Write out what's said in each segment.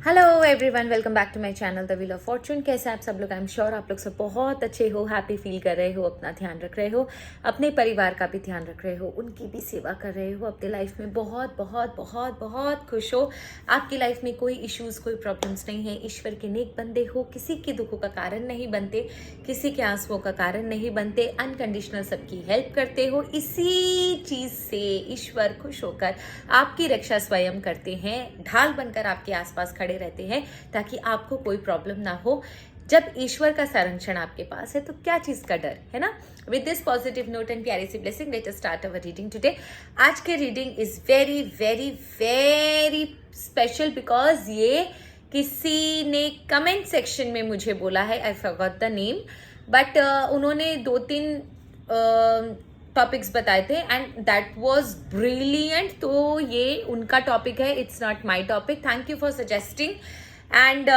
Hello everyone, welcome back to my channel the wheel of fortune. कैसे आप सब लोग? आई एम श्योर आप लोग सब बहुत अच्छे हो, हैप्पी फील कर रहे हो, अपना ध्यान रख रहे हो, अपने परिवार का भी ध्यान रख रहे हो, उनकी भी सेवा कर रहे हो, अपने लाइफ में बहुत बहुत बहुत बहुत खुश हो। आपकी लाइफ में कोई इश्यूज, कोई प्रॉब्लम्स नहीं है। ईश्वर के नेक बंदे हो, किसी के दुखों का कारण नहीं बनते, किसी के आंसुओं का कारण नहीं बनते, अनकंडीशनल सबकी हेल्प करते हो। इसी चीज से ईश्वर खुश होकर आपकी रक्षा स्वयं करते हैं, ढाल बनकर आपके आसपास खड़े रहते हैं ताकि आपको कोई प्रॉब्लम ना हो। जब ईश्वर का संरक्षण आपके पास है तो क्या चीज का डर है ना। With this positive note and प्यारी सी blessing, let us start our reading today. आज के reading is very very very special because ये किसी ने कमेंट सेक्शन में मुझे बोला है, I forgot the name, but उन्होंने 2-3 टॉपिक्स बताए थे एंड दैट वाज ब्रिलियंट। तो ये उनका टॉपिक है, it's not my topic. Thank you for suggesting and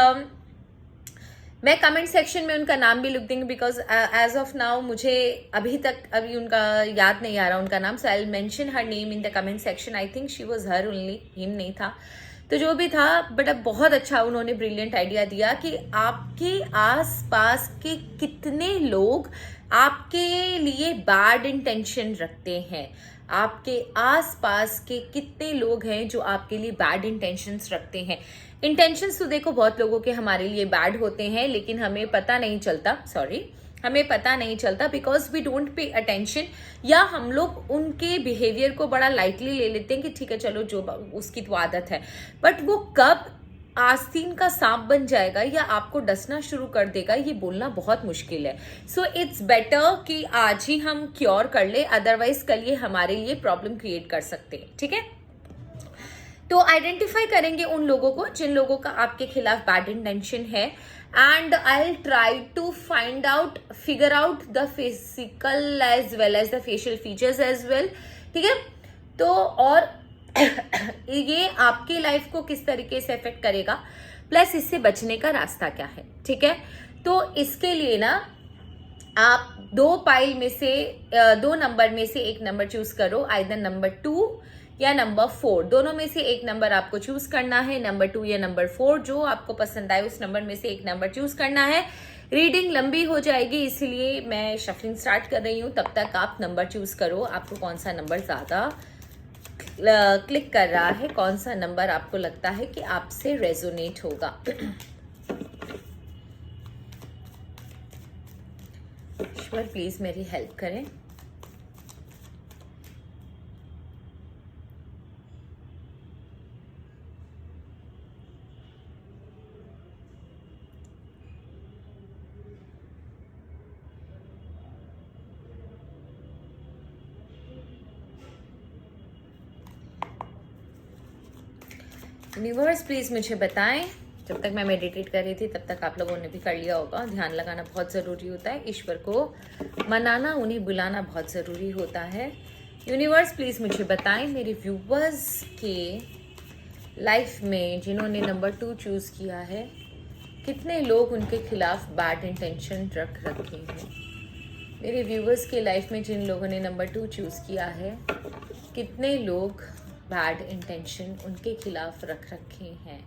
मैं कमेंट सेक्शन में उनका नाम भी लिख दूंगी बिकॉज एज ऑफ नाउ मुझे अभी उनका याद नहीं आ रहा उनका नाम। So I will mention her name in the comment section. I think she was her only, him नहीं था। तो जो भी था, बट अब बहुत अच्छा उन्होंने ब्रिलियंट आइडिया दिया कि आपके आसपास के कितने लोग आपके लिए बैड इंटेंशन रखते हैं। आपके आसपास के कितने लोग हैं जो आपके लिए बैड इंटेंशंस रखते हैं। इंटेंशंस तो देखो बहुत लोगों के हमारे लिए बैड होते हैं, लेकिन हमें पता नहीं चलता because we don't pay attention, या हम लोग उनके बिहेवियर को बड़ा लाइटली ले लेते हैं कि ठीक है चलो जो उसकी तो आदत है। बट वो कब आस्तीन का सांप बन जाएगा या आपको डसना शुरू कर देगा, ये बोलना बहुत मुश्किल है। सो इट्स बेटर कि आज ही हम क्योर कर ले, अदरवाइज कल ये हमारे लिए प्रॉब्लम क्रिएट कर सकते हैं। ठीक है, तो आइडेंटिफाई करेंगे उन लोगों को जिन लोगों का आपके खिलाफ बैड इंटेंशन है and I will try to find out, figure out the physical as well as the facial features as well. ठीक है, तो और ये आपकी लाइफ को किस तरीके से इफेक्ट करेगा, प्लस इससे बचने का रास्ता क्या है। ठीक है, तो इसके लिए ना आप दो नंबर में से एक नंबर चूज करो, आइदर नंबर 2 या नंबर 4। दोनों में से एक नंबर आपको चूज करना है, नंबर 2 या नंबर 4, जो आपको पसंद आए उस नंबर में से एक नंबर चूज करना है। रीडिंग लंबी हो जाएगी इसलिए मैं शफलिंग स्टार्ट कर रही हूं, तब तक आप नंबर चूज करो, आपको कौन सा नंबर ज्यादा क्लिक कर रहा है, कौन सा नंबर आपको लगता है कि आपसे रेजोनेट होगा। ईश्वर प्लीज मेरी हेल्प करें। यूनिवर्स प्लीज मुझे बताएं। जब तक मैं मेडिटेट कर रही थी तब तक आप लोगों ने भी कर लिया होगा। ध्यान लगाना बहुत ज़रूरी होता है, ईश्वर को मनाना, उन्हें बुलाना बहुत ज़रूरी होता है। यूनिवर्स प्लीज़ मुझे बताएं मेरे व्यूवर्स के लाइफ में जिन्होंने नंबर 2 चूज़ किया है, कितने लोग उनके खिलाफ बैड इंटेंशन रख रखे हैं। मेरे व्यूवर्स के लाइफ में जिन लोगों ने नंबर 2 चूज़ किया है, कितने लोग बैड इंटेंशन उनके खिलाफ रख रखे हैं।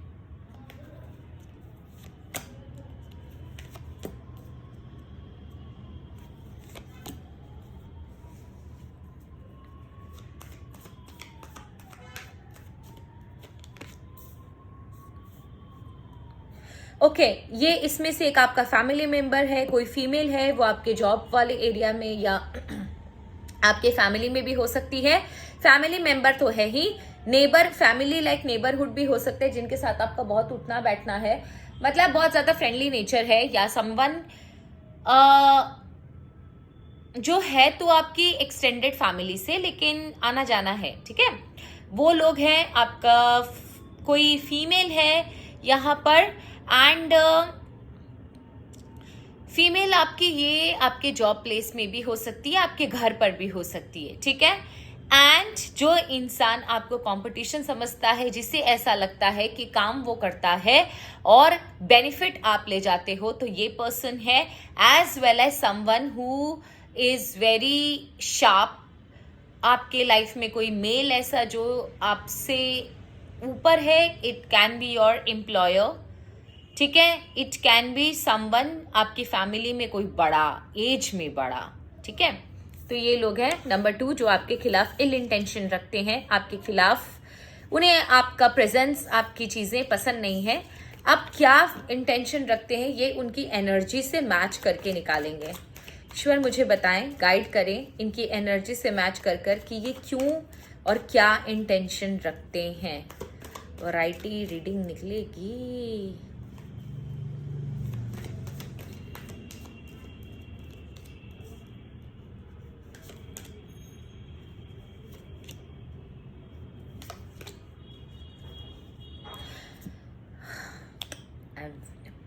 ओके, ये इसमें से एक आपका फैमिली मेंबर है, कोई फीमेल है, वो आपके जॉब वाले एरिया में या आपके फैमिली में भी हो सकती है। फैमिली मेंबर तो है ही, नेबर, फैमिली लाइक नेबरहुड भी हो सकते हैं जिनके साथ आपका बहुत उठना बैठना है, मतलब बहुत ज्यादा फ्रेंडली नेचर है, या समवन जो है तो आपकी एक्सटेंडेड फैमिली से लेकिन आना जाना है। ठीक है, वो लोग हैं। आपका कोई फीमेल है यहाँ पर एंड फीमेल आपकी ये आपके जॉब प्लेस में भी हो सकती है, आपके घर पर भी हो सकती है। ठीक है, एंड जो इंसान आपको कंपटीशन समझता है, जिससे ऐसा लगता है कि काम वो करता है और बेनिफिट आप ले जाते हो, तो ये पर्सन है। As well as someone who is very sharp. आपके लाइफ में कोई मेल ऐसा जो आपसे ऊपर है, it can be your employer, ठीक है, इट कैन बी समवन आपकी फैमिली में कोई बड़ा, एज में बड़ा, ठीक है। तो ये लोग हैं नंबर 2 जो आपके खिलाफ इल इंटेंशन रखते हैं, आपके खिलाफ, उन्हें आपका प्रेजेंस, आपकी चीजें पसंद नहीं है। आप क्या इंटेंशन रखते हैं ये उनकी एनर्जी से मैच करके निकालेंगे। ईश्वर मुझे बताएं, गाइड करें इनकी एनर्जी से मैच कर कि ये क्यों और क्या इंटेंशन रखते हैं। वैरायटी रीडिंग निकलेगी।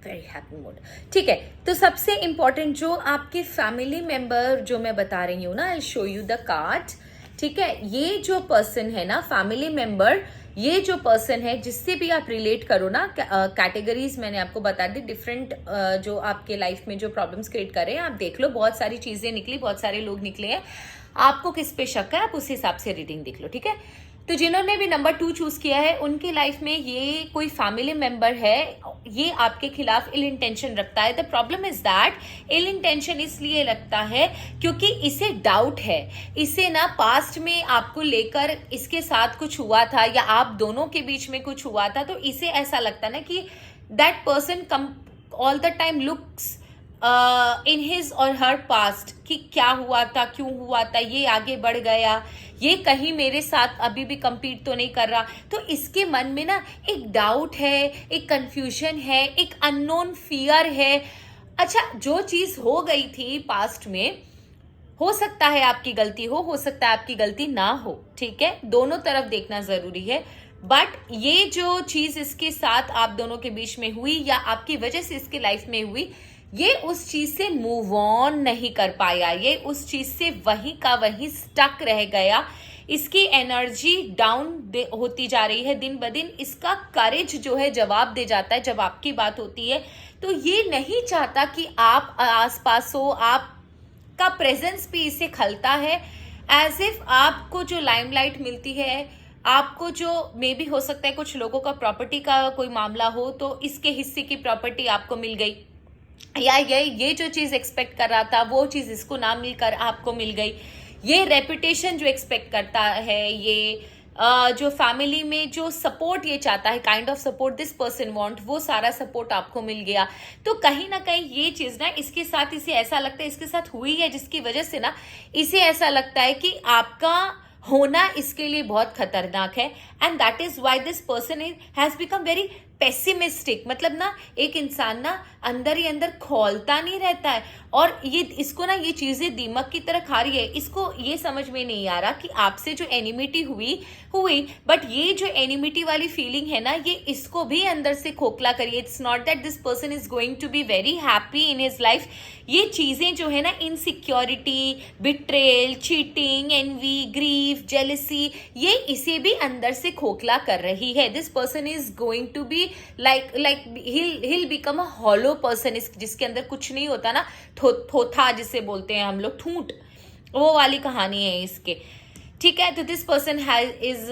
वेरी हैप्पी मूड, ठीक है। तो सबसे इंपॉर्टेंट जो आपके फैमिली मेंबर जो मैं बता रही हूँ ना, I show you the card, ठीक है। ये जो पर्सन है ना, फैमिली मेंबर, ये जो पर्सन है जिससे भी आप रिलेट करो ना, कैटेगरीज मैंने आपको बता दी डिफरेंट, जो आपके लाइफ में जो प्रॉब्लम्स क्रिएट कर रहे हैं, आप देख लो, बहुत सारी चीजें निकली, बहुत सारे लोग निकले हैं, आपको किस पे शक है आप उस हिसाब से रीडिंग देख लो, ठीक है। तो जिन्होंने भी नंबर 2 चूज किया है, उनके लाइफ में ये कोई फैमिली मेंबर है, ये आपके खिलाफ इल इंटेंशन रखता है। The problem is that ill intention इसलिए रखता है क्योंकि इसे डाउट है, इसे ना पास्ट में आपको लेकर इसके साथ कुछ हुआ था या आप दोनों के बीच में कुछ हुआ था, तो इसे ऐसा लगता ना कि that person come all the time looks in his और हर पास्ट, कि क्या हुआ था, क्यों हुआ था, ये आगे बढ़ गया, ये कहीं मेरे साथ अभी भी compete तो नहीं कर रहा। तो इसके मन में ना एक डाउट है, एक कंफ्यूजन है, एक अननोन फियर है। अच्छा, जो चीज हो गई थी पास्ट में, हो सकता है आपकी गलती हो सकता है आपकी गलती ना हो, ठीक है, दोनों तरफ देखना जरूरी है। बट ये जो चीज इसके साथ आप दोनों के बीच में हुई या आपकी वजह से इसके लाइफ में हुई, ये उस चीज से मूव ऑन नहीं कर पाया, ये उस चीज से वहीं का वहीं स्टक रह गया। इसकी एनर्जी डाउन होती जा रही है दिन ब दिन। इसका करेज जो है जवाब दे जाता है जब आपकी बात होती है। तो ये नहीं चाहता कि आप आसपास हो, आपका प्रेजेंस भी इसे खलता है। एज इफ आपको जो लाइमलाइट मिलती है, आपको जो मे भी हो सकता है कुछ लोगों का प्रॉपर्टी का कोई मामला हो, तो इसके हिस्से की प्रॉपर्टी आपको मिल गई, या ये जो चीज एक्सपेक्ट कर रहा था वो चीज इसको ना मिलकर आपको मिल गई। ये रेपुटेशन जो एक्सपेक्ट करता है, ये जो फैमिली में जो सपोर्ट ये चाहता है, kind of support this person want, वो सारा सपोर्ट आपको मिल गया। तो कहीं ना कहीं ये चीज ना इसके साथ, इसे ऐसा लगता है इसके साथ हुई है, जिसकी वजह से ना इसे ऐसा लगता है कि आपका होना इसके लिए बहुत खतरनाक है। And that is why this person has become very pessimistic. मतलब ना एक इंसान ना अंदर ही अंदर खोलता नहीं रहता है, और ये इसको ना ये चीजें दीमक की तरह खा रही है। इसको ये समझ में नहीं आ रहा कि आपसे जो एनिमिटी हुई, बट ये जो एनिमिटी वाली फीलिंग है ना, ये इसको भी अंदर से खोखला करिए। It's not that this person is going to be very happy in his life. ये चीजें जो है ना, insecurity, betrayal, cheating, envy, grief, jealousy, ये इसे भी अंदर से खोखला कर रही है। This person is going to be like he'll become a hollow person, जिसके अंदर कुछ नहीं होता ना, थोथा जिसे बोलते हैं हम लोग, ठूंठ, वो वाली कहानी है इसके, ठीक है। तो this person is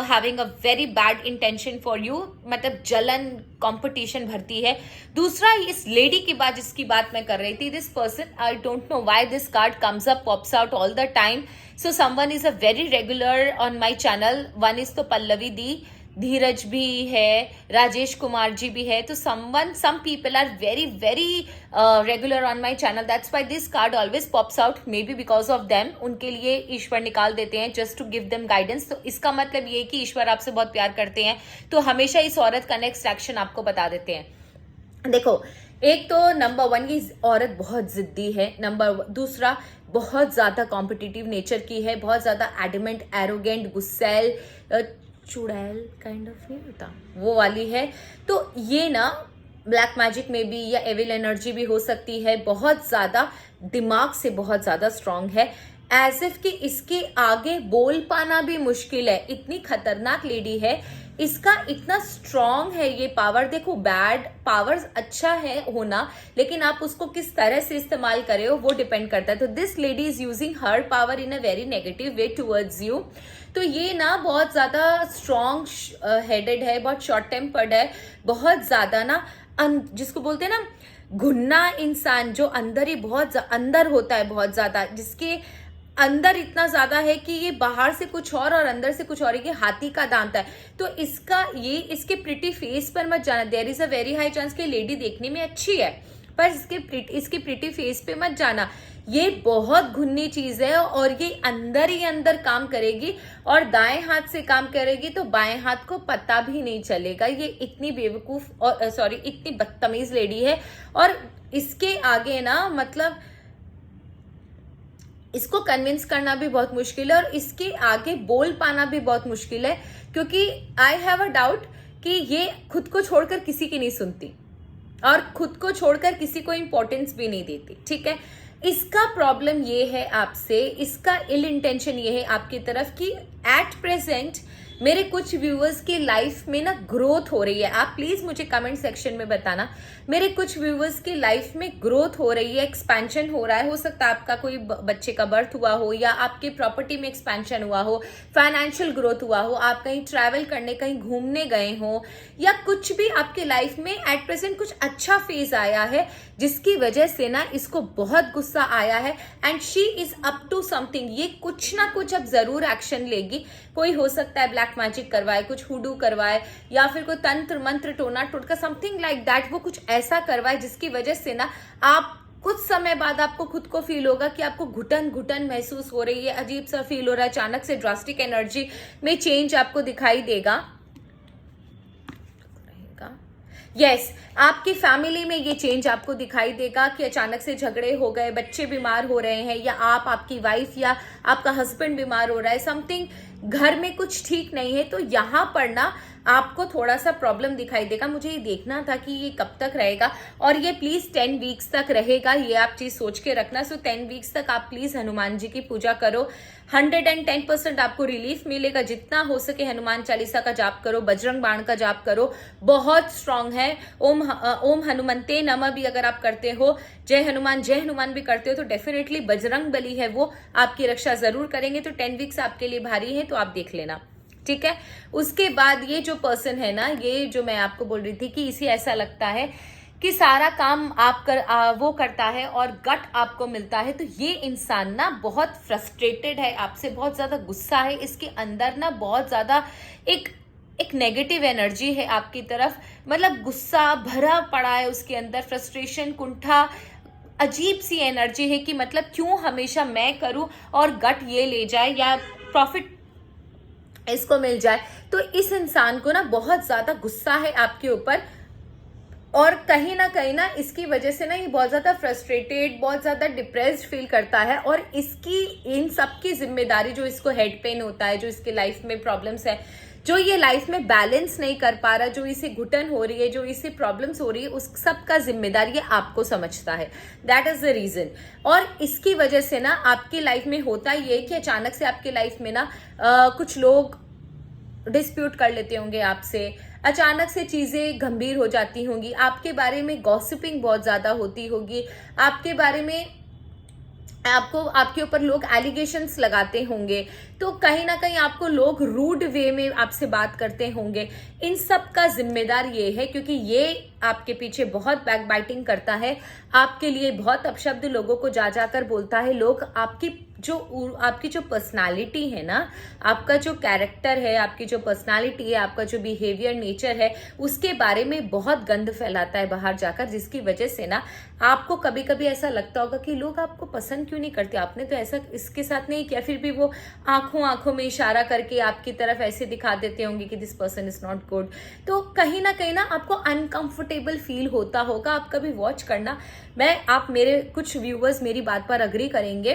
having a very bad intention for you, मतलब जलन, कंपटीशन भरती है। दूसरा, इस लेडी की बात जिसकी बात मैं कर रही थी, this person, I don't know why this card comes up, pops out all the time. So someone is a very regular on my channel. One is तो पल्लवी दी, धीरज भी है, राजेश कुमार जी भी है। तो some people are very regular on my channel, that's why this card always pops out, maybe because of them। उनके लिए ईश्वर निकाल देते हैं just to give them guidance। तो इसका मतलब ये कि ईश्वर आपसे बहुत प्यार करते हैं, तो हमेशा इस औरत का नेक्स्ट एक्शन आपको बता देते हैं। देखो, एक तो नंबर 1 की औरत बहुत जिद्दी है, दूसरा बहुत ज्यादा कॉम्पिटिटिव नेचर की है, बहुत ज्यादा एडमेंट, एरोगेंट, गुस्सैल, चुड़ैल काइंड ऑफ नहीं होता, वो वाली है। तो ये ना ब्लैक मैजिक में भी या एविल एनर्जी भी हो सकती है। बहुत ज्यादा दिमाग से बहुत ज्यादा स्ट्रांग है, एज इफ कि इसके आगे बोल पाना भी मुश्किल है, इतनी खतरनाक लेडी है। इसका इतना स्ट्रॉन्ग है ये पावर। देखो बैड पावर्स अच्छा है होना, लेकिन आप उसको किस तरह से इस्तेमाल करे हो वो डिपेंड करता है। तो this lady is using her power in a very negative way towards you. तो ये ना बहुत ज्यादा स्ट्रॉन्ग हेडेड है, बहुत शॉर्ट टेम्पर्ड है, बहुत ज्यादा ना जिसको बोलते हैं ना घुन्ना इंसान, जो अंदर ही बहुत अंदर होता है, बहुत ज्यादा, जिसके अंदर इतना ज्यादा है कि ये बाहर से कुछ और अंदर से कुछ और है, कि हाथी का दांत है। तो इसके प्रिटी फेस पर मत जाना। There is a very high chance कि लेडी देखने में अच्छी है, पर इसके प्रिटी फेस पे मत जाना। ये बहुत घुन्नी चीज है और ये अंदर ही अंदर काम करेगी, और दाएं हाथ से काम करेगी तो बाएं हाथ को पता भी नहीं चलेगा। ये इतनी बेवकूफ और इतनी बदतमीज लेडी है, और इसके आगे ना मतलब इसको कन्विंस करना भी बहुत मुश्किल है, और इसके आगे बोल पाना भी बहुत मुश्किल है, क्योंकि आई हैव अ डाउट कि ये खुद को छोड़कर किसी की नहीं सुनती, और खुद को छोड़कर किसी को इंपॉर्टेंस भी नहीं देती। ठीक है, इसका प्रॉब्लम ये है आपसे, इसका इल इंटेंशन ये है आपकी तरफ कि एट प्रेजेंट मेरे कुछ व्यूअर्स की लाइफ में ना ग्रोथ हो रही है। आप प्लीज मुझे कमेंट सेक्शन में बताना, मेरे कुछ व्यूअर्स की लाइफ में ग्रोथ हो रही है, एक्सपेंशन हो रहा है। हो सकता है आपका कोई बच्चे का बर्थ हुआ हो, या आपके प्रॉपर्टी में एक्सपेंशन हुआ हो, फाइनेंशियल ग्रोथ हुआ हो, आप कहीं ट्रैवल करने, कहीं घूमने गए हो, या कुछ भी आपके लाइफ में एट प्रेजेंट कुछ अच्छा फेज आया है, जिसकी वजह से ना इसको बहुत गुस्सा आया है, and she is up to something. ये कुछ ना कुछ अब जरूर एक्शन लेगी। कोई हो सकता है ब्लैक मैजिक करवाए, कुछ हुडू करवाए, या फिर कोई तंत्र मंत्र टोना टोटका समथिंग लाइक दैट, वो कुछ ऐसा करवाए जिसकी वजह से ना आप कुछ समय बाद आपको खुद को फील होगा कि आपको घुटन घुटन महसूस हो रही है, अजीब सा फील हो रहा है, अचानक से ड्रास्टिक एनर्जी में चेंज आपको दिखाई देगा। यस, आपकी फैमिली में ये चेंज आपको दिखाई देगा कि अचानक से झगड़े हो गए, बच्चे बीमार हो रहे हैं, या आपकी वाइफ या आपका हस्बैंड बीमार हो रहा है, समथिंग घर में कुछ ठीक नहीं है। तो यहाँ पर ना आपको थोड़ा सा प्रॉब्लम दिखाई देगा। मुझे ये देखना था कि ये कब तक रहेगा, और ये प्लीज 10 वीक्स तक रहेगा, ये आप चीज सोच के रखना। सो 10 वीक्स तक आप प्लीज हनुमान जी की पूजा करो, 110% आपको रिलीफ मिलेगा। जितना हो सके हनुमान चालीसा का जाप करो, बजरंग बाण का जाप करो, बहुत स्ट्रांग है। ओम हनुमंते नमः भी अगर आप करते हो, जय हनुमान भी करते हो, तो डेफिनेटली बजरंग बली है वो आपकी रक्षा जरूर करेंगे। तो 10 वीक्स आपके लिए भारी है, तो आप देख लेना। ठीक है, उसके बाद ये जो पर्सन है ना, ये जो मैं आपको बोल रही थी कि इसे ऐसा लगता है कि सारा काम वो करता है और गट आपको मिलता है। तो ये इंसान ना बहुत फ्रस्ट्रेटेड है आपसे, बहुत ज्यादा गुस्सा है इसके अंदर ना, बहुत ज्यादा एक नेगेटिव एनर्जी है आपकी तरफ, मतलब गुस्सा भरा पड़ा है उसके अंदर, फ्रस्ट्रेशन, कुंठा, अजीब सी एनर्जी है कि मतलब क्यों हमेशा मैं करूं और गट ये ले जाए, या प्रॉफिट इसको मिल जाए। तो इस इंसान को ना बहुत ज्यादा गुस्सा है आपके ऊपर, और कहीं ना इसकी वजह से ना ये बहुत ज्यादा फ्रस्ट्रेटेड, बहुत ज्यादा डिप्रेस्ड फील करता है। और इसकी इन सब की जिम्मेदारी, जो इसको हेड पेन होता है, जो इसके लाइफ में प्रॉब्लम्स है, जो ये लाइफ में बैलेंस नहीं कर पा रहा, जो इसे घुटन हो रही है, जो इसे प्रॉब्लम्स हो रही है, उस सब का जिम्मेदार ये आपको समझता है। That is the reason. और इसकी वजह से ना आपकी लाइफ में होता ये कि अचानक से आपकी लाइफ में ना कुछ लोग डिस्प्यूट कर लेते होंगे आपसे, अचानक से चीजें गंभीर हो जाती होंगी, आपके बारे में गॉसिपिंग बहुत ज्यादा होती होगी, आपके बारे में आपके ऊपर लोग एलिगेशंस लगाते होंगे, तो कहीं ना कहीं आपको लोग रूड वे में आपसे बात करते होंगे। इन सब का जिम्मेदार ये है, क्योंकि ये आपके पीछे बहुत बैकबाइटिंग करता है, आपके लिए बहुत अपशब्द लोगों को जा जाकर बोलता है। लोग आपकी जो पर्सनालिटी है ना, आपका जो कैरेक्टर है, आपकी जो पर्सनालिटी है, आपका जो बिहेवियर नेचर है, उसके बारे में बहुत गंद फैलाता है बाहर जाकर, जिसकी वजह से ना आपको कभी कभी ऐसा लगता होगा कि लोग आपको पसंद क्यों नहीं करते, आपने तो ऐसा इसके साथ नहीं किया। फिर भी वो आंखों में इशारा करके आपकी तरफ ऐसे दिखा देते होंगे कि this person is not good. तो कहीं ना आपको अनकंफर्टेबल फील होता होगा। आप कभी वॉच करना, आप मेरे कुछ व्यूअर्स मेरी बात पर अग्री करेंगे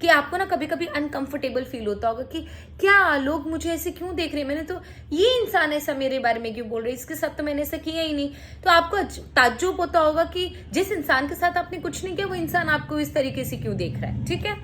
कि आपको ना कभी कभी अनकंफर्टेबल फील होता होगा कि क्या लोग मुझे ऐसे क्यों देख रहे हैं, मैंने तो ये इंसान ऐसा मेरे बारे में क्यों बोल रही है, इसके साथ तो मैंने ऐसा किया ही नहीं। तो आपको ताज्जुब होता होगा कि जिस इंसान के साथ आपने कुछ नहीं किया, वो इंसान आपको इस तरीके से क्यों देख रहा है। ठीक है,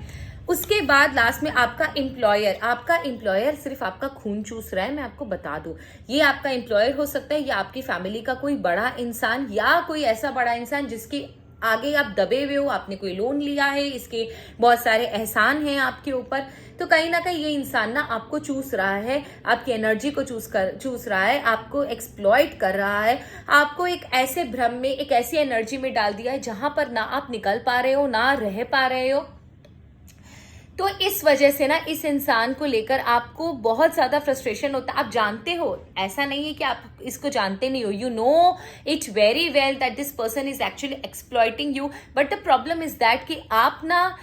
उसके बाद लास्ट में आपका एम्प्लॉयर सिर्फ आपका खून चूस रहा है। मैं आपको बता दूं, ये आपका एम्प्लॉयर हो सकता है या आपकी फैमिली का कोई बड़ा इंसान या कोई ऐसा बड़ा इंसान जिसकी आगे आप दबे हुए हो, आपने कोई लोन लिया है, इसके बहुत सारे एहसान हैं आपके ऊपर। तो कहीं ना कहीं ये इंसान ना आपको चूस रहा है, आपकी एनर्जी को चूस रहा है, आपको एक्सप्लॉइट कर रहा है, आपको एक ऐसे भ्रम में, एक ऐसी एनर्जी में डाल दिया है जहां पर ना आप निकल पा रहे हो, ना रह पा रहे हो। तो इस वजह से ना इस इंसान को लेकर आपको बहुत ज्यादा फ्रस्ट्रेशन होता है। आप जानते हो, ऐसा नहीं है कि आप इसको जानते नहीं हो, you know it very well that this person is actually exploiting you, but the problem is that कि आप ना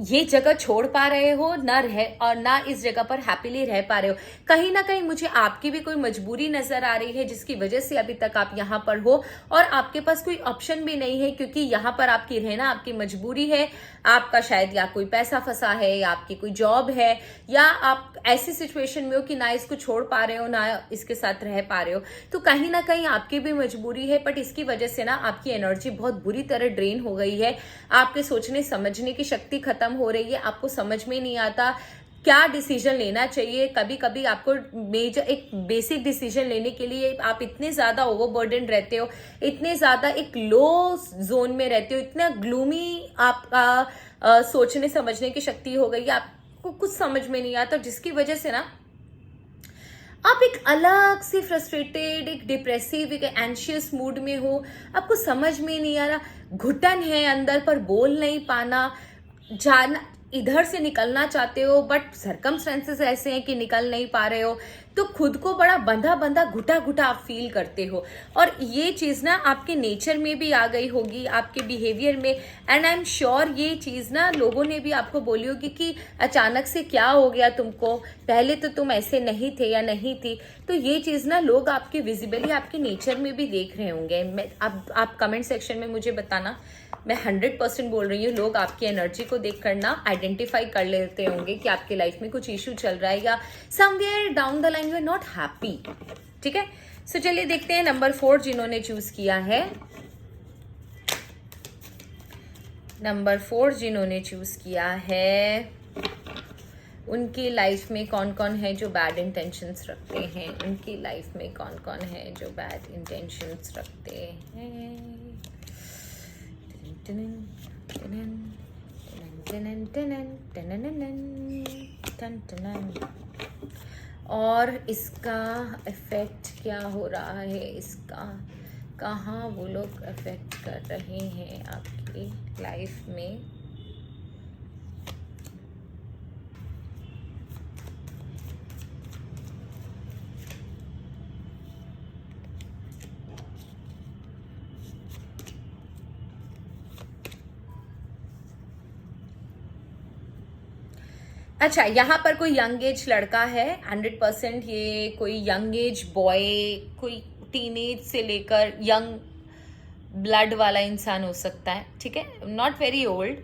ये जगह छोड़ पा रहे हो और ना इस जगह पर हैप्पीली रह पा रहे हो। कहीं ना कहीं मुझे आपकी भी कोई मजबूरी नजर आ रही है जिसकी वजह से अभी तक आप यहाँ पर हो, और आपके पास कोई ऑप्शन भी नहीं है क्योंकि यहाँ पर आपकी रहना आपकी मजबूरी है। आपका शायद या कोई पैसा फंसा है या आपकी कोई जॉब है, या आप ऐसी सिचुएशन में हो कि ना इसको छोड़ पा रहे हो ना इसके साथ रह पा रहे हो। तो कहीं ना कहीं आपकी भी मजबूरी है, बट इसकी वजह से ना आपकी एनर्जी बहुत बुरी तरह ड्रेन हो गई है। आपके सोचने समझने की शक्ति खत्म हो रही है, आपको समझ में नहीं आता क्या डिसीजन लेना चाहिए। कभी कभी आपको एक बेसिक डिसीजन लेने के लिए आप इतने ज्यादा ओवरबर्डन रहते हो, इतने ज्यादा एक लो जोन में रहते हो, इतना ग्लूमी आपका सोचने समझने की शक्ति हो गई है, आपको कुछ समझ में नहीं आता, जिसकी वजह से ना आप एक अलग से फ्रस्ट्रेटेड, एक डिप्रेसिव, एक एंशियस मूड में हो। आपको समझ में नहीं आ रहा, घुटन है अंदर पर बोल नहीं पाना, जाना इधर से निकलना चाहते हो बट सरकमस्टेंसेस ऐसे हैं कि निकल नहीं पा रहे हो। तो खुद को बड़ा बंधा बंधा घुटा घुटा आप फील करते हो, और ये चीज ना आपके नेचर में भी आ गई होगी, आपके बिहेवियर में। एंड आई एम श्योर ये चीज ना लोगों ने भी आपको बोली होगी कि अचानक से क्या हो गया तुमको, पहले तो तुम ऐसे नहीं थे या नहीं थी। तो ये चीज ना लोग आपके विजिबली आपके नेचर में भी देख रहे होंगे। आप कमेंट सेक्शन में मुझे बताना, मैं 100% बोल रही हूँ, लोग आपकी एनर्जी को देख कर ना आइडेंटिफाई कर लेते होंगे कि आपके लाइफ में कुछ इशू चल रहा है या somewhere down the line you are not happy. ठीक है, सो चलिए देखते हैं नंबर 4 जिन्होंने चूज किया है। नंबर 4 जिन्होंने चूज किया है, उनकी लाइफ में कौन कौन है जो बैड इंटेंशंस रखते हैं, उनकी लाइफ में कौन कौन है जो बैड इंटेंशंस रखते हैं। और इसका इफेक्ट क्या हो रहा है, इसका कहाँ वो लोग इफेक्ट कर रहे हैं आपकी लाइफ में। अच्छा, यहाँ पर कोई यंग एज लड़का है 100%, ये कोई यंग एज बॉय, कोई टीनेज से लेकर यंग ब्लड वाला इंसान हो सकता है। ठीक है, नॉट वेरी ओल्ड,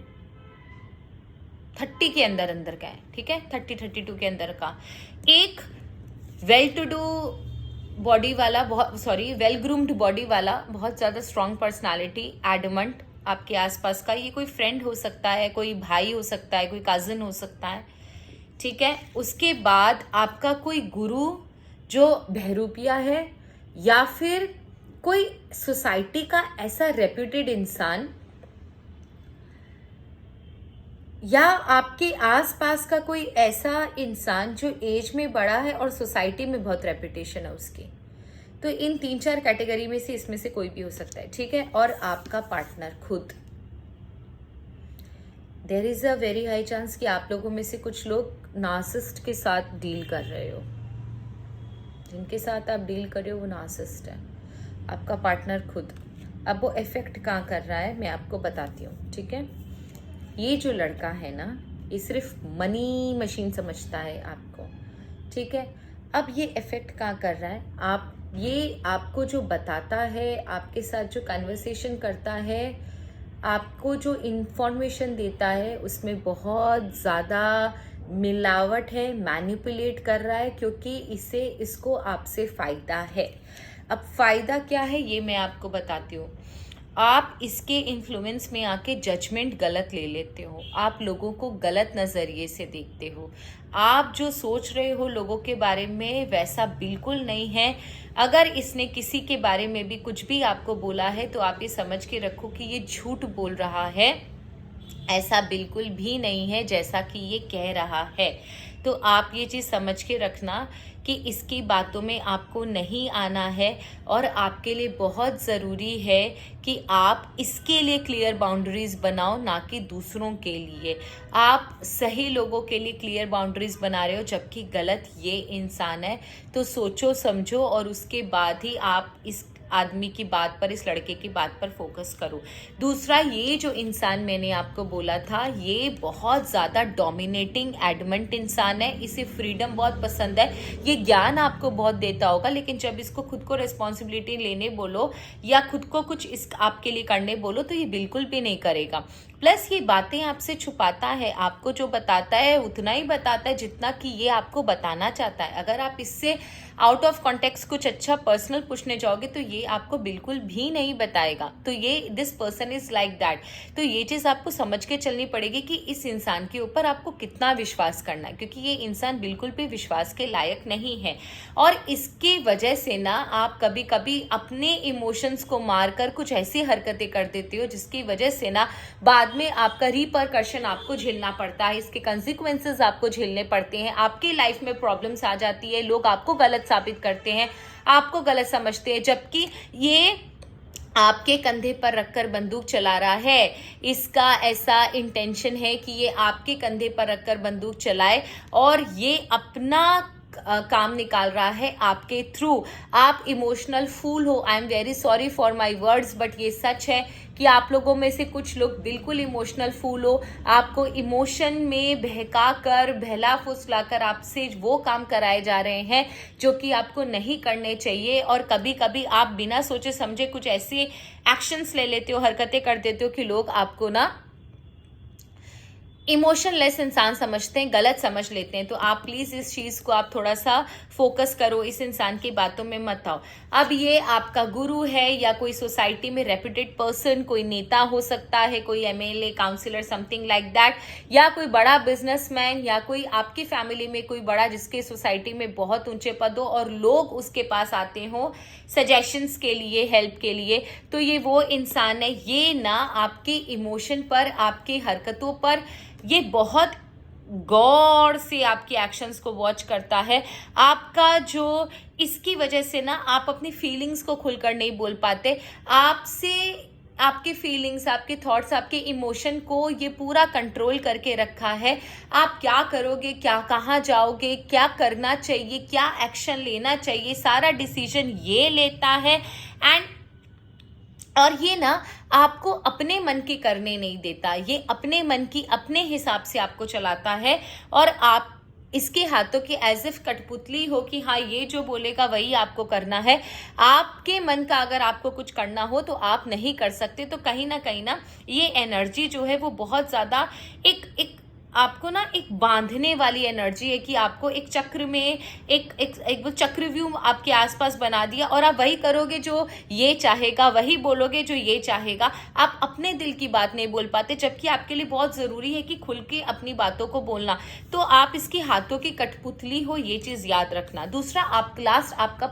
30 के अंदर अंदर का है। ठीक है, 32 के अंदर का, एक वेल टू डू बॉडी वाला, वेल ग्रूम्ड बॉडी वाला, बहुत ज्यादा स्ट्रॉन्ग पर्सनालिटी, एडमंट, आपके आसपास का। ये कोई फ्रेंड हो सकता है, कोई भाई हो सकता है, कोई कजिन हो सकता है। ठीक है, उसके बाद आपका कोई गुरु जो बहरूपिया है, या फिर कोई सोसाइटी का ऐसा रेप्यूटेड इंसान, या आपके आसपास का कोई ऐसा इंसान जो एज में बड़ा है और सोसाइटी में बहुत रेपुटेशन है उसकी। तो इन 3-4 कैटेगरी में से इसमें से कोई भी हो सकता है। ठीक है, और आपका पार्टनर खुद, there is a very high chance कि आप लोगों में से कुछ लोग नार्सिसिस्ट के साथ डील कर रहे हो। जिनके साथ आप डील कर रहे हो वो नार्सिसिस्ट है, आपका पार्टनर खुद। अब वो इफेक्ट कहाँ कर रहा है मैं आपको बताती हूँ। ठीक है, ये जो लड़का है ना, ये सिर्फ मनी मशीन समझता है आपको। ठीक है, अब ये इफेक्ट कहाँ कर रहा है, ये आपको जो बताता है, आपके साथ जो कन्वर्सेशन करता है, आपको जो इंफॉर्मेशन देता है, उसमें बहुत ज़्यादा मिलावट है, मैनिपुलेट कर रहा है, क्योंकि इसको आपसे फ़ायदा है। अब फ़ायदा क्या है ये मैं आपको बताती हूँ। आप इसके इन्फ्लुएंस में आके जजमेंट गलत ले लेते हो, आप लोगों को गलत नज़रिए से देखते हो। आप जो सोच रहे हो लोगों के बारे में वैसा बिल्कुल नहीं है। अगर इसने किसी के बारे में भी कुछ भी आपको बोला है तो आप ये समझ के रखो कि ये झूठ बोल रहा है, ऐसा बिल्कुल भी नहीं है जैसा कि ये कह रहा है। तो आप ये चीज़ समझ के रखना कि इसकी बातों में आपको नहीं आना है, और आपके लिए बहुत ज़रूरी है कि आप इसके लिए क्लियर बाउंड्रीज़ बनाओ, ना कि दूसरों के लिए। आप सही लोगों के लिए क्लियर बाउंड्रीज़ बना रहे हो, जबकि गलत ये इंसान है। तो सोचो समझो और उसके बाद ही आप इस आदमी की बात पर, इस लड़के की बात पर फोकस करो। दूसरा, ये जो इंसान मैंने आपको बोला था, ये बहुत ज़्यादा डोमिनेटिंग एडमेंट इंसान है। इसे फ्रीडम बहुत पसंद है, ये ज्ञान आपको बहुत देता होगा, लेकिन जब इसको खुद को रिस्पॉन्सिबिलिटी लेने बोलो या खुद को कुछ इस आपके लिए करने बोलो तो ये बिल्कुल भी नहीं करेगा। प्लस ये बातें आपसे छुपाता है, आपको जो बताता है उतना ही बताता है जितना कि ये आपको बताना चाहता है। अगर आप इससे आउट ऑफ कॉन्टेक्स्ट कुछ अच्छा पर्सनल पूछने जाओगे तो ये आपको बिल्कुल भी नहीं बताएगा। तो ये this person is like that. तो ये चीज़ आपको समझ के चलनी पड़ेगी कि इस इंसान के ऊपर आपको कितना विश्वास करना है, क्योंकि ये इंसान बिल्कुल भी विश्वास के लायक नहीं है। और इसकी वजह से ना आप कभी कभी अपने इमोशंस को मारकर कुछ ऐसी हरकतें कर देते हो जिसकी वजह से ना बाद में आपका रिपरकशन आपको झेलना पड़ता है, इसके कंसिक्वेंसेस आपको झेलने पड़ते हैं, आपकी लाइफ में प्रॉब्लम्स आ जाती है, लोग आपको गलत साबित करते हैं, आपको गलत समझते हैं, जबकि ये आपके कंधे पर रखकर बंदूक चला रहा है। इसका ऐसा इंटेंशन है कि ये आपके कंधे पर रखकर बंदूक चलाए और ये अपना काम निकाल रहा है आपके थ्रू। आप इमोशनल फूल हो, I am very sorry for my words, but ये सच है कि आप लोगों में से कुछ लोग बिल्कुल इमोशनल फूल हो। आपको इमोशन में बहका कर, बहला फुसला कर आपसे वो काम कराए जा रहे हैं जो कि आपको नहीं करने चाहिए। और कभी कभी आप बिना सोचे समझे कुछ ऐसे एक्शंस ले लेते हो, हरकतें कर देते हो कि लोग आपको ना इमोशनलेस इंसान समझते हैं, गलत समझ लेते हैं। तो आप प्लीज इस चीज को आप थोड़ा सा फोकस करो, इस इंसान की बातों में मत आओ। अब ये आपका गुरु है या कोई सोसाइटी में रेप्यूटेड पर्सन, कोई नेता हो सकता है, कोई MLA, councillor, something like that, या कोई बड़ा बिजनेसमैन, या कोई आपकी फैमिली में कोई बड़ा जिसके सोसाइटी में बहुत ऊंचे पद हो और लोग उसके पास आते हो सजेशंस के लिए, हेल्प के लिए। तो ये वो इंसान है, ये ना आपके इमोशन पर, आपकी हरकतों पर ये बहुत गौर से आपके एक्शंस को वॉच करता है। आपका जो इसकी वजह से ना आप अपनी फीलिंग्स को खुलकर नहीं बोल पाते, आपसे आपके फीलिंग्स, आपके थॉट्स, आपके इमोशन को ये पूरा कंट्रोल करके रखा है। आप क्या करोगे, क्या कहाँ जाओगे, क्या करना चाहिए, क्या एक्शन लेना चाहिए, सारा डिसीजन ये लेता है। और ये ना आपको अपने मन की करने नहीं देता, ये अपने मन की अपने हिसाब से आपको चलाता है। और आप इसके हाथों की एज इफ कठपुतली हो कि हाँ ये जो बोलेगा वही आपको करना है। आपके मन का अगर आपको कुछ करना हो तो आप नहीं कर सकते। तो कहीं ना ये एनर्जी जो है वो बहुत ज़्यादा एक आपको ना एक बांधने वाली एनर्जी है कि आपको एक चक्र में एक चक्रव्यूह आपके आसपास बना दिया और आप वही करोगे जो ये चाहेगा, वही बोलोगे जो ये चाहेगा। आप अपने दिल की बात नहीं बोल पाते, जबकि आपके लिए बहुत ज़रूरी है कि खुल के अपनी बातों को बोलना। तो आप इसके हाथों की कठपुतली हो, ये चीज़ याद रखना। दूसरा, आप लास्ट आपका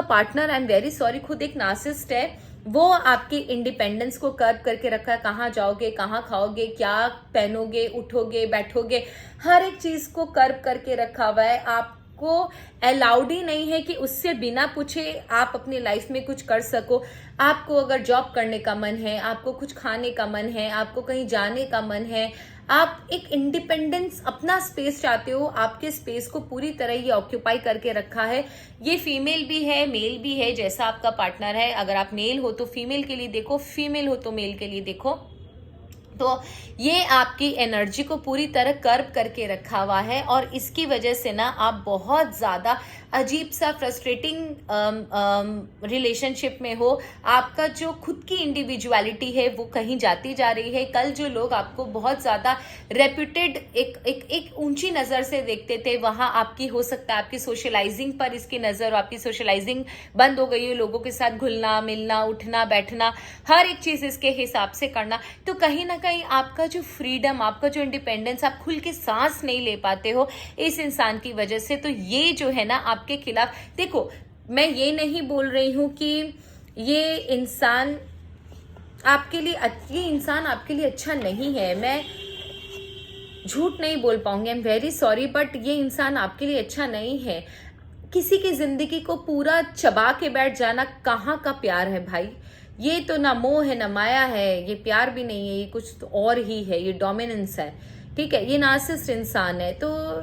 partner, I am very sorry, खुद एक नार्सिसिस्ट है। वो आपकी इंडिपेंडेंस को कर्व करके रखा है, कहाँ जाओगे, कहाँ खाओगे, क्या पहनोगे, उठोगे, बैठोगे, हर एक चीज को कर्व करके रखा हुआ है। आपको अलाउड ही नहीं है कि उससे बिना पूछे आप अपनी लाइफ में कुछ कर सको। आपको अगर जॉब करने का मन है, आपको कुछ खाने का मन है, आपको कहीं जाने का मन है, आप एक इंडिपेंडेंस, अपना स्पेस चाहते हो, आपके स्पेस को पूरी तरह ये ऑक्यूपाई करके रखा है। ये फीमेल भी है, मेल भी है, जैसा आपका पार्टनर है। अगर आप मेल हो तो फीमेल के लिए देखो, फीमेल हो तो मेल के लिए देखो। तो ये आपकी एनर्जी को पूरी तरह कर्व करके रखा हुआ है और इसकी वजह से ना आप बहुत ज़्यादा अजीब सा फ्रस्ट्रेटिंग रिलेशनशिप में हो, आपका जो खुद की इंडिविजुअलिटी है वो कहीं जाती जा रही है। कल जो लोग आपको बहुत ज़्यादा रेप्यूटेड एक ऊंची नज़र से देखते थे, वहाँ आपकी हो सकता है आपकी सोशलाइजिंग पर इसकी नज़र, आपकी सोशलाइजिंग बंद हो गई हो, लोगों के साथ घुलना मिलना उठना बैठना हर एक चीज़ इसके हिसाब से करना। तो कहीं ना कहीं आपका जो फ्रीडम, आपका जो इंडिपेंडेंस, आप खुल के सांस नहीं ले पाते हो इस इंसान की वजह से। तो ये जो है ना आपके खिलाफ, देखो मैं ये नहीं बोल रही हूं कि ये इंसान आपके लिए अच्छा नहीं है, मैं झूठ नहीं बोल पाऊंगी, I am very sorry, but ये इंसान आपके लिए अच्छा नहीं है। किसी की जिंदगी को पूरा चबा के बैठ जाना कहाँ का प्यार है भाई? ये तो ना मोह है ना माया है, ये प्यार भी नहीं है, ये कुछ तो और ही है, ये डोमिनेंस है, ठीक है, ये नार्सिसिस्ट इंसान है। तो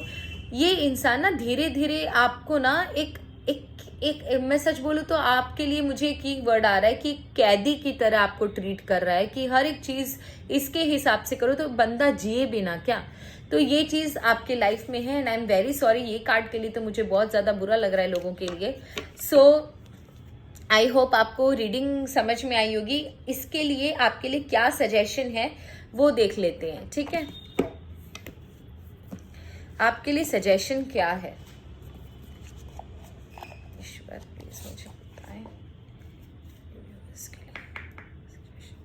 ये इंसान ना धीरे धीरे आपको ना एक एक एक मैं सच बोलूँ तो आपके लिए मुझे एक ही वर्ड आ रहा है कि कैदी की तरह आपको ट्रीट कर रहा है कि हर एक चीज इसके हिसाब से करो तो बंदा जिए बिना क्या। तो ये चीज आपके लाइफ में है and I am very sorry. ये कार्ड के लिए तो मुझे बहुत ज्यादा बुरा लग रहा है लोगों के लिए। सो आई होप आपको रीडिंग समझ में आई होगी। इसके लिए आपके लिए क्या सजेशन है वो देख लेते हैं, ठीक है। आपके लिए सजेशन क्या है, ईश्वर प्लीज मुझे बताएं इसके लिए सजेशन।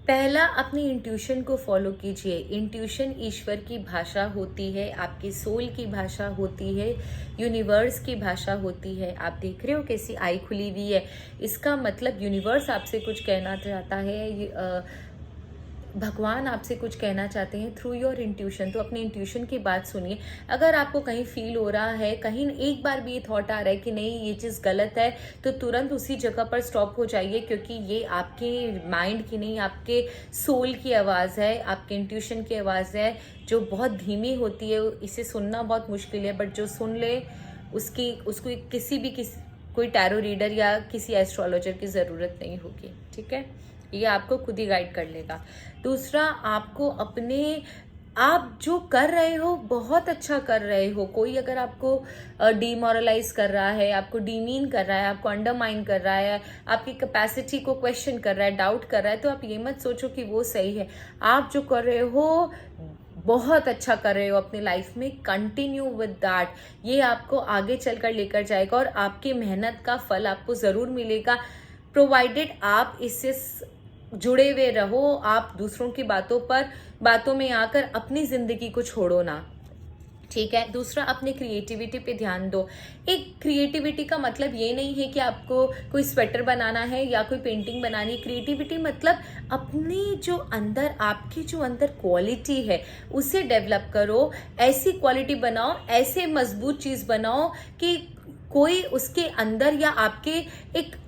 पहला, अपनी इंट्यूशन को फॉलो कीजिए। इंट्यूशन ईश्वर की भाषा होती है, आपकी सोल की भाषा होती है, यूनिवर्स की भाषा होती है। आप देख रहे हो कैसी आई खुली हुई है, इसका मतलब यूनिवर्स आपसे कुछ कहना चाहता है, भगवान आपसे कुछ कहना चाहते हैं थ्रू योर इंट्यूशन। तो अपनी इंट्यूशन की बात सुनिए। अगर आपको कहीं फील हो रहा है, कहीं एक बार भी ये थॉट आ रहा है कि नहीं ये चीज़ गलत है, तो तुरंत उसी जगह पर स्टॉप हो जाइए, क्योंकि ये आपके माइंड की नहीं, आपके सोल की आवाज़ है, आपके इंट्यूशन की आवाज़ है, जो बहुत धीमी होती है। इसे सुनना बहुत मुश्किल है, बट जो सुन ले उसको कोई टैरो रीडर या किसी एस्ट्रोलॉजर की ज़रूरत नहीं होगी, ठीक है। ये आपको खुद ही गाइड कर लेगा। दूसरा, आपको आप जो कर रहे हो बहुत अच्छा कर रहे हो। कोई अगर आपको डिमोरलाइज कर रहा है, आपको डीमीन कर रहा है, आपको अंडरमाइन कर रहा है, आपकी कैपेसिटी को क्वेश्चन कर रहा है, डाउट कर रहा है, तो आप ये मत सोचो कि वो सही है। आप जो कर रहे हो बहुत अच्छा कर रहे हो अपनी लाइफ में, कंटिन्यू विद दैट। ये आपको आगे चलकर लेकर जाएगा और आपकी मेहनत का फल आपको ज़रूर मिलेगा, प्रोवाइडेड आप इससे जुड़े हुए रहो। आप दूसरों की बातों में आकर अपनी जिंदगी को छोड़ो ना, ठीक है। दूसरा, अपने क्रिएटिविटी पे ध्यान दो। एक क्रिएटिविटी का मतलब ये नहीं है कि आपको कोई स्वेटर बनाना है या कोई पेंटिंग बनानी है। क्रिएटिविटी मतलब आपकी जो अंदर क्वालिटी है उसे डेवलप करो। ऐसी क्वालिटी बनाओ, ऐसे मजबूत चीज बनाओ कि कोई उसके अंदर या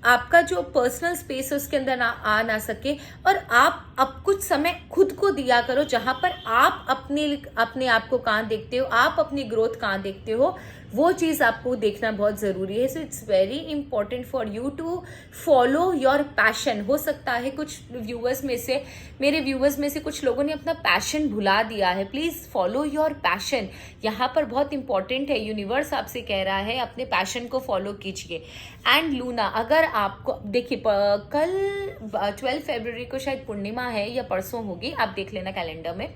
आपका जो पर्सनल स्पेस है उसके अंदर आ ना सके। और आप अब कुछ समय खुद को दिया करो, जहां पर आप अपने आप को कहाँ देखते हो, आप अपनी ग्रोथ कहाँ देखते हो, वो चीज़ आपको देखना बहुत ज़रूरी है। So it's very important for you to follow your passion. हो सकता है मेरे व्यूवर्स में से कुछ लोगों ने अपना पैशन भुला दिया है। प्लीज़ फॉलो योर पैशन, यहाँ पर बहुत इंपॉर्टेंट है। यूनिवर्स आपसे कह रहा है अपने पैशन को फॉलो कीजिए। एंड लूना, अगर आपको देखिए कल 12 फरवरी को शायद पूर्णिमा है या परसों होगी, आप देख लेना कैलेंडर में।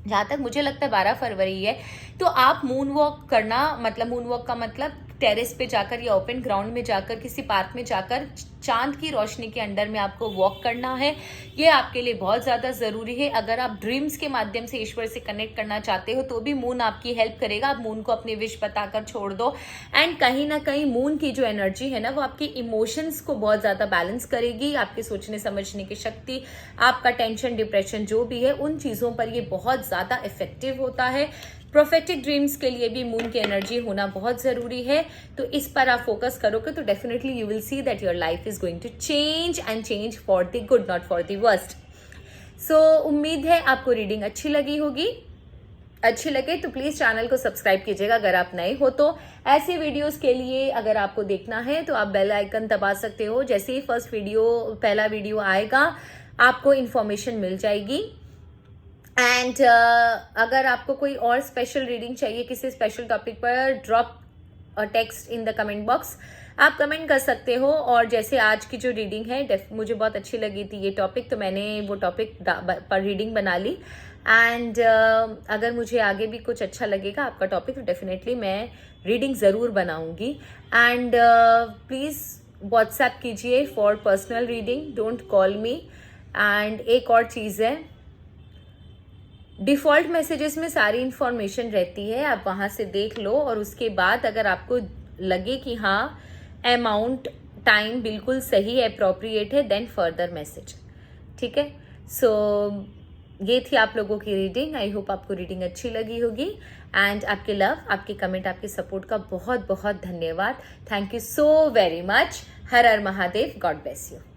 जहाँ तक मुझे लगता है 12 फरवरी है। तो आप मून वॉक का मतलब टेरेस पे जाकर या ओपन ग्राउंड में जाकर, किसी पार्क में जाकर चांद की रोशनी के अंडर में आपको वॉक करना है। ये आपके लिए बहुत ज़्यादा ज़रूरी है। अगर आप ड्रीम्स के माध्यम से ईश्वर से कनेक्ट करना चाहते हो तो भी मून आपकी हेल्प करेगा। आप मून को अपनी विश बताकर छोड़ दो। एंड कहीं ना कहीं मून की जो एनर्जी है ना, वो आपके इमोशंस को बहुत ज़्यादा बैलेंस करेगी। आपके सोचने समझने की शक्ति, आपका टेंशन डिप्रेशन जो भी है, उन चीज़ों पर ये बहुत ज़्यादा इफेक्टिव होता है। प्रोफेटिक ड्रीम्स के लिए भी मून की एनर्जी होना बहुत ज़रूरी है, तो इस पर आप फोकस करोगे तो definitely you will see that your life is going to change and change for the good, not for the worst. So उम्मीद है आपको रीडिंग अच्छी लगी होगी। अच्छी लगे तो प्लीज़ चैनल को सब्सक्राइब कीजिएगा अगर आप नए हो तो। ऐसे वीडियोस के लिए अगर आपको देखना है तो आप बेल आइकन दबा सकते हो। जैसे ही पहला वीडियो आएगा आपको इन्फॉर्मेशन मिल जाएगी। एंड अगर आपको कोई और स्पेशल रीडिंग चाहिए किसी स्पेशल टॉपिक पर, drop a text in the comment box, आप कमेंट कर सकते हो। और जैसे आज की जो रीडिंग है मुझे बहुत अच्छी लगी थी ये टॉपिक, तो मैंने वो टॉपिक पर रीडिंग बना ली। एंड अगर मुझे आगे भी कुछ अच्छा लगेगा आपका टॉपिक तो डेफिनेटली मैं रीडिंग ज़रूर बनाऊंगी। एंड प्लीज़ व्हाट्सएप कीजिए for personal reading, don't call me. And एक और चीज़ है, डिफ़ॉल्ट मैसेजेस में सारी इन्फॉर्मेशन रहती है, आप वहाँ से देख लो और उसके बाद अगर आपको लगे कि हाँ अमाउंट टाइम बिल्कुल सही अप्रोप्रिएट है देन फर्दर मैसेज, ठीक है। सो ये थी आप लोगों की रीडिंग। आई होप आपको रीडिंग अच्छी लगी होगी। एंड आपके लव, आपके कमेंट, आपके सपोर्ट का बहुत बहुत धन्यवाद। Thank you so very much. Her her Mahadev. God bless you.